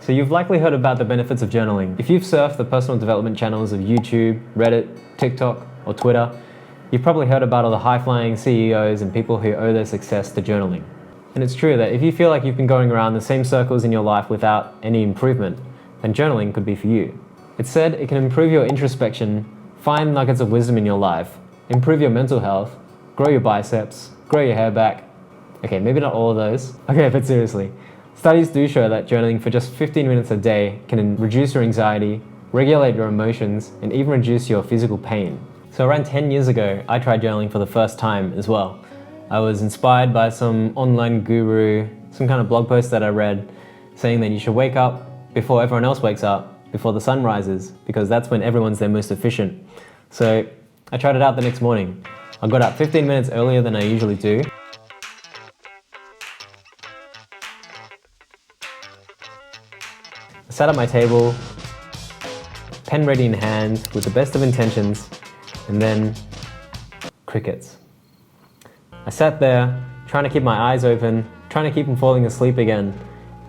So you've likely heard about the benefits of journaling. If you've surfed the personal development channels of YouTube, Reddit, TikTok, or Twitter, you've probably heard about all the high-flying CEOs and people who owe their success to journaling. And it's true that if you feel like you've been going around the same circles in your life without any improvement, then journaling could be for you. It's said it can improve your introspection, find nuggets of wisdom in your life, improve your mental health, grow your biceps, grow your hair back. Okay, maybe not all of those. Okay, but seriously, studies do show that journaling for just 15 minutes a day can reduce your anxiety, regulate your emotions, and even reduce your physical pain. So around 10 years ago, I tried journaling for the first time as well. I was inspired by some online guru, some kind of blog post that I read saying that you should wake up before everyone else wakes up, before the sun rises, because that's when everyone's their most efficient. So I tried it out the next morning. I got out 15 minutes earlier than I usually do. I sat at my table, pen ready in hand, with the best of intentions, and then crickets. I sat there, trying to keep my eyes open, trying to keep from falling asleep again,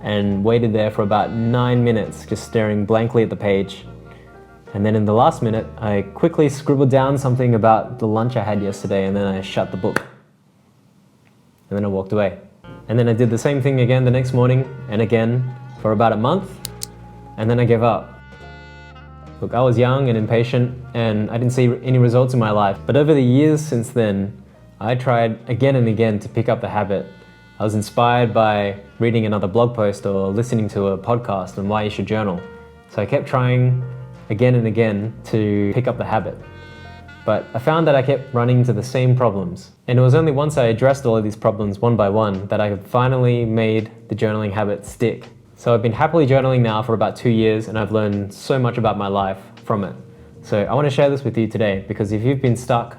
and waited there for about 9 minutes, just staring blankly at the page. And then in the last minute, I quickly scribbled down something about the lunch I had yesterday, and then I shut the book. And then I walked away. And then I did the same thing again the next morning, and again, for about a month, and then I gave up. Look, I was young and impatient, and I didn't see any results in my life. But over the years since then, I tried again and again to pick up the habit. I was inspired by reading another blog post or listening to a podcast on why you should journal. So I kept trying again and again to pick up the habit. But I found that I kept running into the same problems. And it was only once I addressed all of these problems one by one that I finally made the journaling habit stick. So I've been happily journaling now for about 2 years, and I've learned so much about my life from it. So I want to share this with you today, because if you've been stuck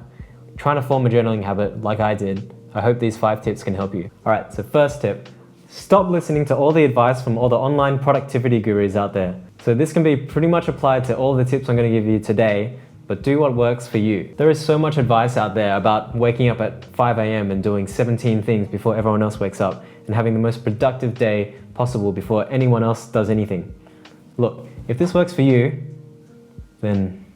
trying to form a journaling habit like I did, I hope these 5 tips can help you. All right, so first tip, stop listening to all the advice from all the online productivity gurus out there. So this can be pretty much applied to all the tips I'm going to give you today, but do what works for you. There is so much advice out there about waking up at 5 a.m. and doing 17 things before everyone else wakes up, and having the most productive day possible before anyone else does anything. Look, if this works for you, then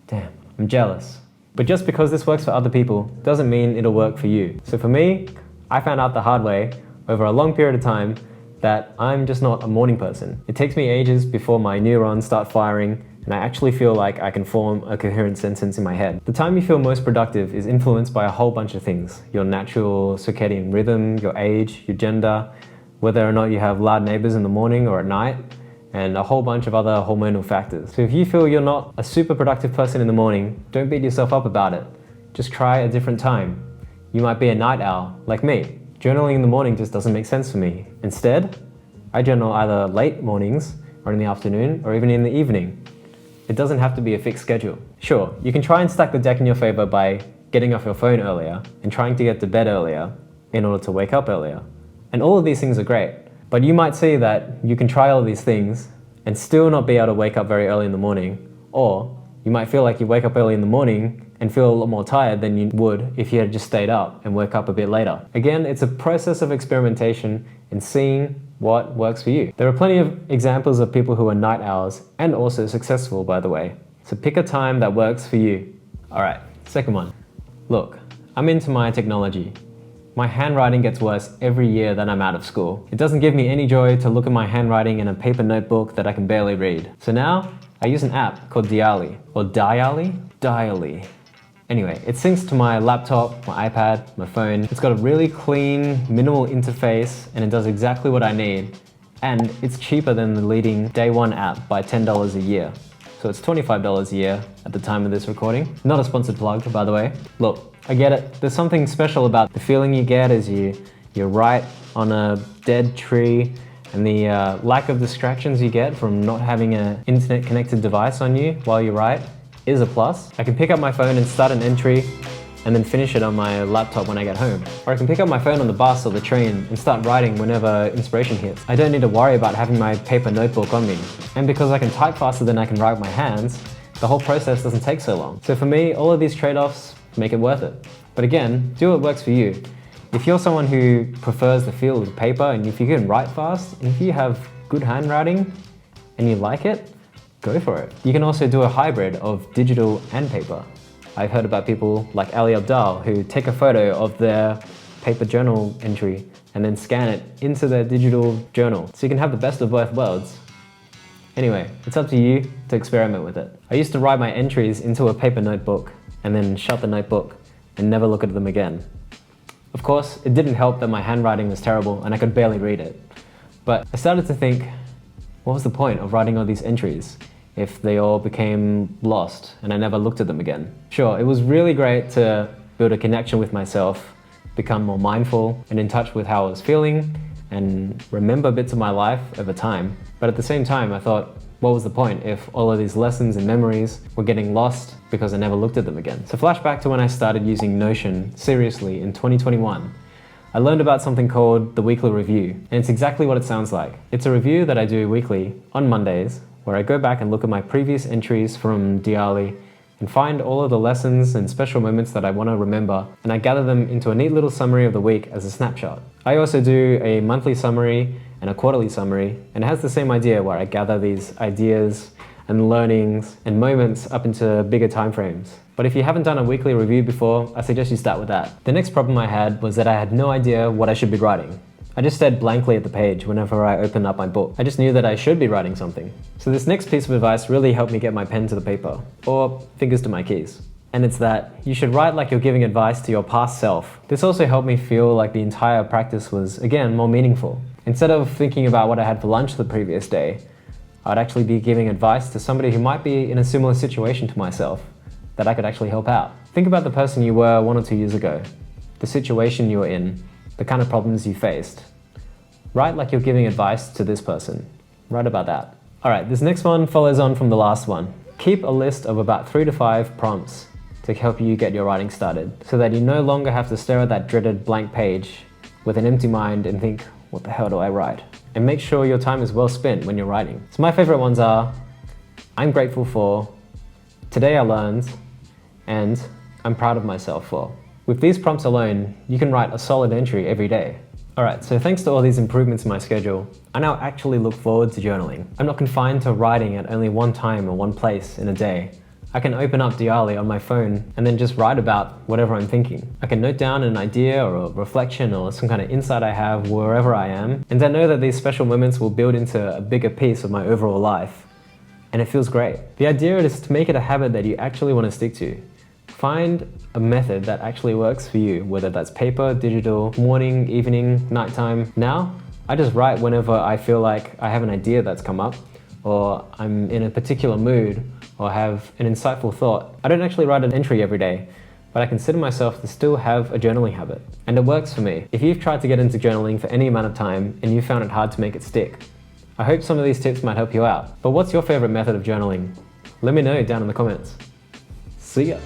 damn, I'm jealous. But just because this works for other people doesn't mean it'll work for you. So for me, I found out the hard way over a long period of time that I'm just not a morning person. It takes me ages before my neurons start firing and I actually feel like I can form a coherent sentence in my head. The time you feel most productive is influenced by a whole bunch of things. Your natural circadian rhythm, your age, your gender, whether or not you have loud neighbors in the morning or at night, and a whole bunch of other hormonal factors. So if you feel you're not a super productive person in the morning, don't beat yourself up about it. Just try a different time. You might be a night owl, like me. Journaling in the morning just doesn't make sense for me. Instead, I journal either late mornings or in the afternoon or even in the evening. It doesn't have to be a fixed schedule. Sure, you can try and stack the deck in your favor by getting off your phone earlier and trying to get to bed earlier in order to wake up earlier. And all of these things are great. But you might see that you can try all these things and still not be able to wake up very early in the morning, or you might feel like you wake up early in the morning and feel a lot more tired than you would if you had just stayed up and woke up a bit later. Again, it's a process of experimentation and seeing what works for you. There are plenty of examples of people who are night owls and also successful, by the way. So pick a time that works for you. All right, second one. Look, I'm into my technology. My handwriting gets worse every year that I'm out of school. It doesn't give me any joy to look at my handwriting in a paper notebook that I can barely read. So now I use an app called Diarly, or Diarly? Diarly. Anyway, it syncs to my laptop, my iPad, my phone. It's got a really clean, minimal interface, and it does exactly what I need. And it's cheaper than the leading Day One app by $10 a year. So it's $25 a year at the time of this recording. Not a sponsored plug, by the way. Look, I get it. There's something special about the feeling you get as you write on a dead tree, and the lack of distractions you get from not having an internet connected device on you while you write is a plus. I can pick up my phone and start an entry and then finish it on my laptop when I get home. Or I can pick up my phone on the bus or the train and start writing whenever inspiration hits. I don't need to worry about having my paper notebook on me. And because I can type faster than I can write with my hands, the whole process doesn't take so long. So for me, all of these trade-offs make it worth it. But again, do what works for you. If you're someone who prefers the feel of paper, and if you can write fast, and if you have good handwriting and you like it, go for it. You can also do a hybrid of digital and paper. I've heard about people like Ali Abdal who take a photo of their paper journal entry and then scan it into their digital journal. So you can have the best of both worlds. Anyway, it's up to you to experiment with it. I used to write my entries into a paper notebook and then shut the notebook and never look at them again. Of course, it didn't help that my handwriting was terrible and I could barely read it. But I started to think, what was the point of writing all these entries if they all became lost and I never looked at them again? Sure, it was really great to build a connection with myself, become more mindful and in touch with how I was feeling and remember bits of my life over time. But at the same time, I thought, what was the point if all of these lessons and memories were getting lost because I never looked at them again? So flashback to when I started using Notion seriously in 2021. I learned about something called the weekly review, and it's exactly what it sounds like. It's a review that I do weekly on Mondays, where I go back and look at my previous entries from Diarly and find all of the lessons and special moments that I want to remember, and I gather them into a neat little summary of the week as a snapshot. I also do a monthly summary and a quarterly summary, and it has the same idea where I gather these ideas and learnings and moments up into bigger time frames. But if you haven't done a weekly review before, I suggest you start with that. The next problem I had was that I had no idea what I should be writing. I just stared blankly at the page whenever I opened up my book. I just knew that I should be writing something. So this next piece of advice really helped me get my pen to the paper, or fingers to my keys. And it's that you should write like you're giving advice to your past self. This also helped me feel like the entire practice was, again, more meaningful. Instead of thinking about what I had for lunch the previous day, I'd actually be giving advice to somebody who might be in a similar situation to myself that I could actually help out. Think about the person you were 1 or 2 years ago, the situation you were in, the kind of problems you faced. Write like you're giving advice to this person. Write about that. All right, this next one follows on from the last one. Keep a list of about 3 to 5 prompts to help you get your writing started so that you no longer have to stare at that dreaded blank page with an empty mind and think, what the hell do I write? And make sure your time is well spent when you're writing. So my favorite ones are, I'm grateful for, today I learned, and I'm proud of myself for. With these prompts alone, you can write a solid entry every day. Alright, so thanks to all these improvements in my schedule, I now actually look forward to journaling. I'm not confined to writing at only one time or one place in a day. I can open up Diarly on my phone and then just write about whatever I'm thinking. I can note down an idea or a reflection or some kind of insight I have wherever I am, and I know that these special moments will build into a bigger piece of my overall life. And it feels great. The idea is to make it a habit that you actually want to stick to. Find a method that actually works for you, whether that's paper, digital, morning, evening, nighttime. Now, I just write whenever I feel like I have an idea that's come up, or I'm in a particular mood, or have an insightful thought. I don't actually write an entry every day, but I consider myself to still have a journaling habit. And it works for me. If you've tried to get into journaling for any amount of time and you found it hard to make it stick, I hope some of these tips might help you out. But what's your favorite method of journaling? Let me know down in the comments. See ya.